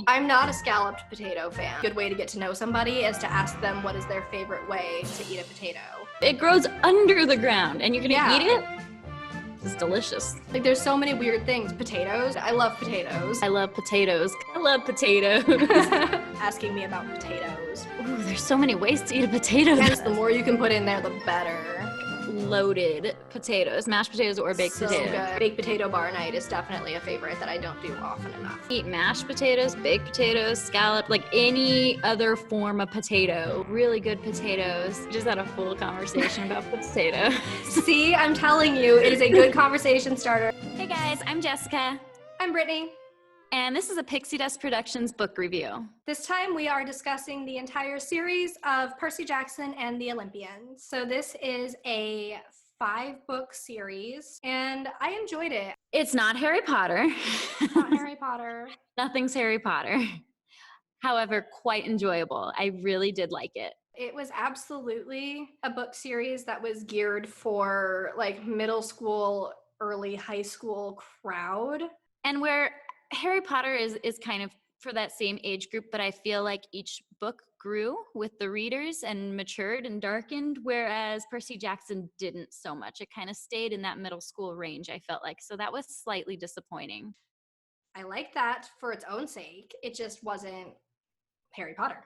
I'm not a scalloped potato fan. A good way to get to know somebody is to ask them what is their favorite way to eat a potato. It grows under the ground and you're gonna eat it? Yeah. It's delicious. Like, there's so many weird things. Potatoes. I love potatoes. I love potatoes. I love potatoes. Asking me about potatoes. Ooh, there's so many ways to eat a potato. And the more you can put in there, the better. Loaded potatoes, mashed potatoes or baked So potatoes. good. Baked potato bar night is definitely a favorite that I don't do often enough. Eat mashed potatoes, baked potatoes, scallop, like any other form of potato. Really good potatoes. Just had a full conversation about potatoes. See, I'm telling you, it is a good conversation starter. Hey guys, I'm Jessica. I'm Brittany. And this is a Pixie Dust Productions book review. This time we are discussing the entire series of Percy Jackson and the Olympians. So this is a 5-book series, and I enjoyed it. It's not Harry Potter. Not Harry Potter. Nothing's Harry Potter. However, quite enjoyable. I really did like it. It was absolutely a book series that was geared for like middle school, early high school crowd. And where Harry Potter is kind of for that same age group, but I feel like each book grew with the readers and matured and darkened, whereas Percy Jackson didn't so much. It kind of stayed in that middle school range, I felt like. So that was slightly disappointing. I like that for its own sake. It just wasn't Harry Potter.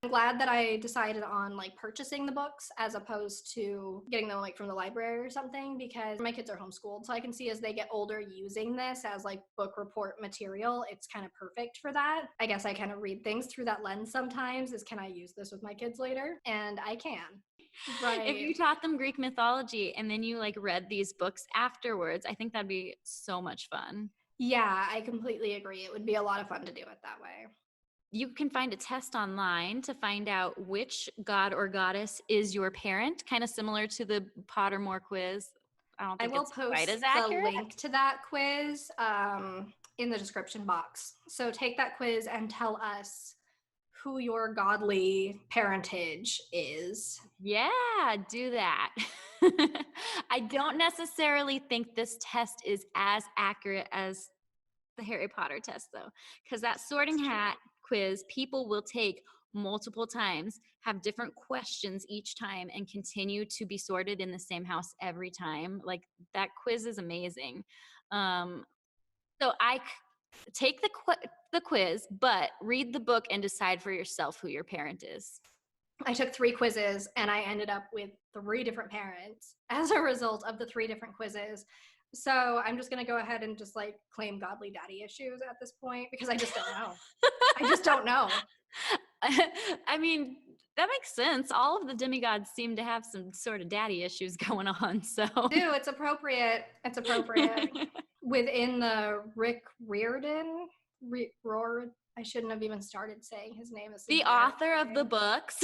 I'm glad that I decided on like purchasing the books as opposed to getting them like from the library or something, because my kids are homeschooled, so I can see as they get older using this as like book report material. It's kind of perfect for that. I guess I kind of read things through that lens sometimes, is can I use this with my kids later? And I can. Right. If you taught them Greek mythology and then you like read these books afterwards, I think that'd be so much fun. Yeah, I completely agree. It would be a lot of fun to do it that way. You can find a test online to find out which god or goddess is your parent, kind of similar to the Pottermore quiz. I don't think will it's post quite as the accurate. link to that quiz in the description box. So take that quiz and tell us who your godly parentage is. Yeah, do that. I don't necessarily think this test is as accurate as the Harry Potter test, though, because that sorting hat quiz people will take multiple times, have different questions each time, and continue to be sorted in the same house every time. Like, that quiz is amazing. So take the quiz, but read the book and decide for yourself who your parent is. I took 3 quizzes and I ended up with 3 different parents as a result of the 3 different quizzes. So I'm just going to go ahead and just like claim godly daddy issues at this point, because I just don't know. I just don't know. I mean, that makes sense. All of the demigods seem to have some sort of daddy issues going on, so. Dude, it's appropriate. It's appropriate. Within the Riordan, I shouldn't have even started saying his name. The author of the books.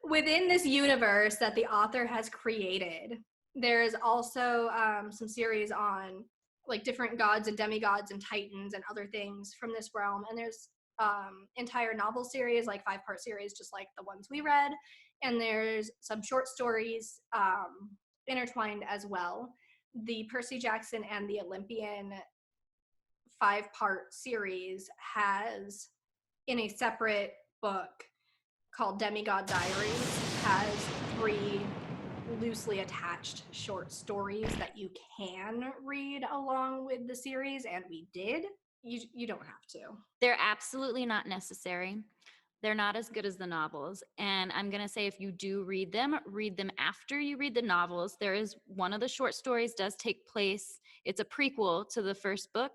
Within this universe that the author has created, there's also some series on like different gods and demigods and titans and other things from this realm. And there's entire novel series, like 5-part series, just like the ones we read. And there's some short stories intertwined as well. The Percy Jackson and the Olympian 5-part series has, in a separate book called Demigod Diaries, has 3 loosely attached short stories that you can read along with the series, and we did. You don't have to. They're absolutely not necessary. They're not as good as the novels. And I'm going to say, if you do read them after you read the novels. There is one of the short stories does take place. It's a prequel to the first book,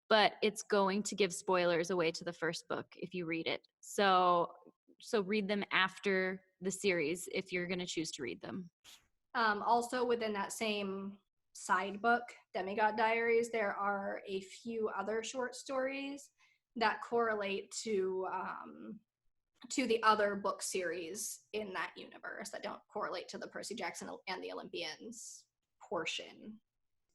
but it's going to give spoilers away to the first book if you read it. So read them after the series if you're going to choose to read them. Also within that same side book, Demigod Diaries, there are a few other short stories that correlate to the other book series in that universe that don't correlate to the Percy Jackson and the Olympians portion.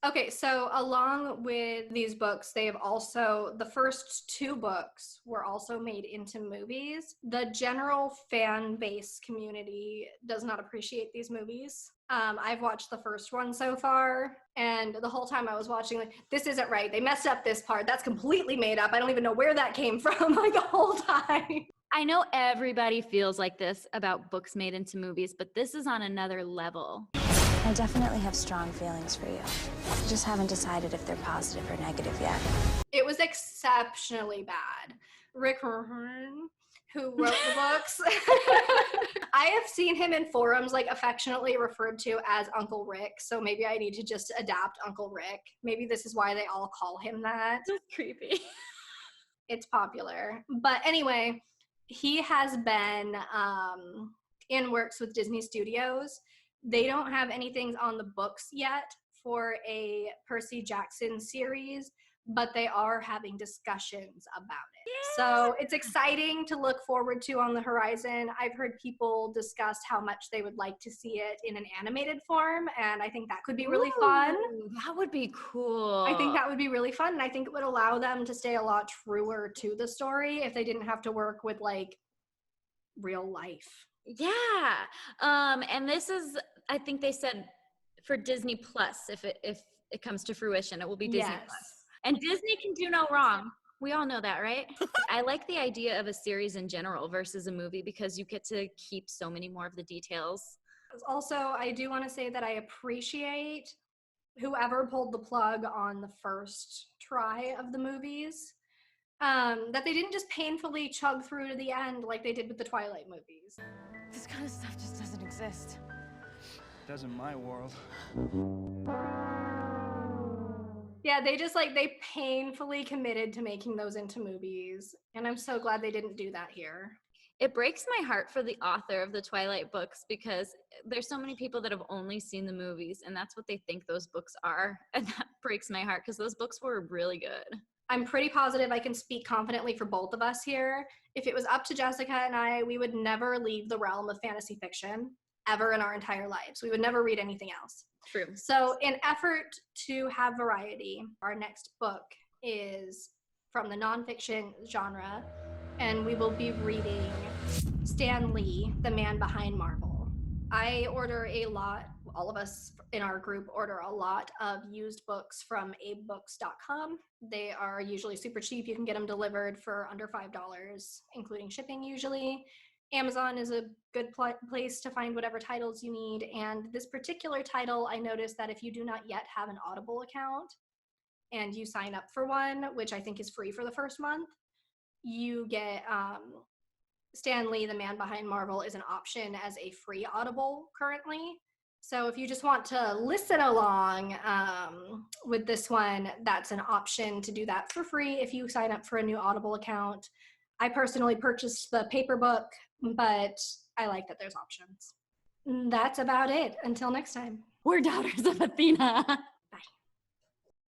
Okay, so along with these books, they have also, the first 2 books were also made into movies. The general fan base community does not appreciate these movies. I've watched the first one so far, and the whole time I was watching, like, this isn't right. They messed up this part. That's completely made up. I don't even know where that came from, like, the whole time. I know everybody feels like this about books made into movies, but this is on another level. I definitely have strong feelings for you. I just haven't decided if they're positive or negative yet. It was exceptionally bad. Riordan, who wrote the books, I have seen him in forums like affectionately referred to as Uncle Rick, so maybe I need to just adapt Uncle Rick. Maybe this is why they all call him that. That's creepy. It's popular. But anyway, he has been in works with Disney Studios. They don't have anything on the books yet for a Percy Jackson series, but they are having discussions about it. Yeah. So it's exciting to look forward to on the horizon. I've heard people discuss how much they would like to see it in an animated form, and I think that could be really fun. That would be cool. I think that would be really fun, and I think it would allow them to stay a lot truer to the story if they didn't have to work with, like, real life. Yeah. And this is, I think they said for Disney Plus, if it comes to fruition, it will be Disney Plus. And Disney can do no wrong. We all know that, right? I like the idea of a series in general versus a movie because you get to keep so many more of the details. Also, I do want to say that I appreciate whoever pulled the plug on the first try of the movies, that they didn't just painfully chug through to the end like they did with the Twilight movies. This kind of stuff just doesn't exist. It does in my world. Yeah, they painfully committed to making those into movies, and I'm so glad they didn't do that here. It breaks my heart for the author of the Twilight books because there's so many people that have only seen the movies, and that's what they think those books are, and that breaks my heart because those books were really good. I'm pretty positive I can speak confidently for both of us here. If it was up to Jessica and I, we would never leave the realm of fantasy fiction ever in our entire lives. We would never read anything else. True. So in effort to have variety, our next book is from the nonfiction genre, and we will be reading Stan Lee, the man behind Marvel. I order a lot, all of us in our group order a lot of used books from abebooks.com. They are usually super cheap. You can get them delivered for under $5, including shipping usually. Amazon is a good place to find whatever titles you need. And this particular title, I noticed that if you do not yet have an Audible account and you sign up for one, which I think is free for the first month, you get Stan Lee, the man behind Marvel, is an option as a free Audible currently. So if you just want to listen along with this one, that's an option to do that for free if you sign up for a new Audible account. I personally purchased the paper book, but I like that there's options. That's about it. Until next time. We're Daughters of Athena.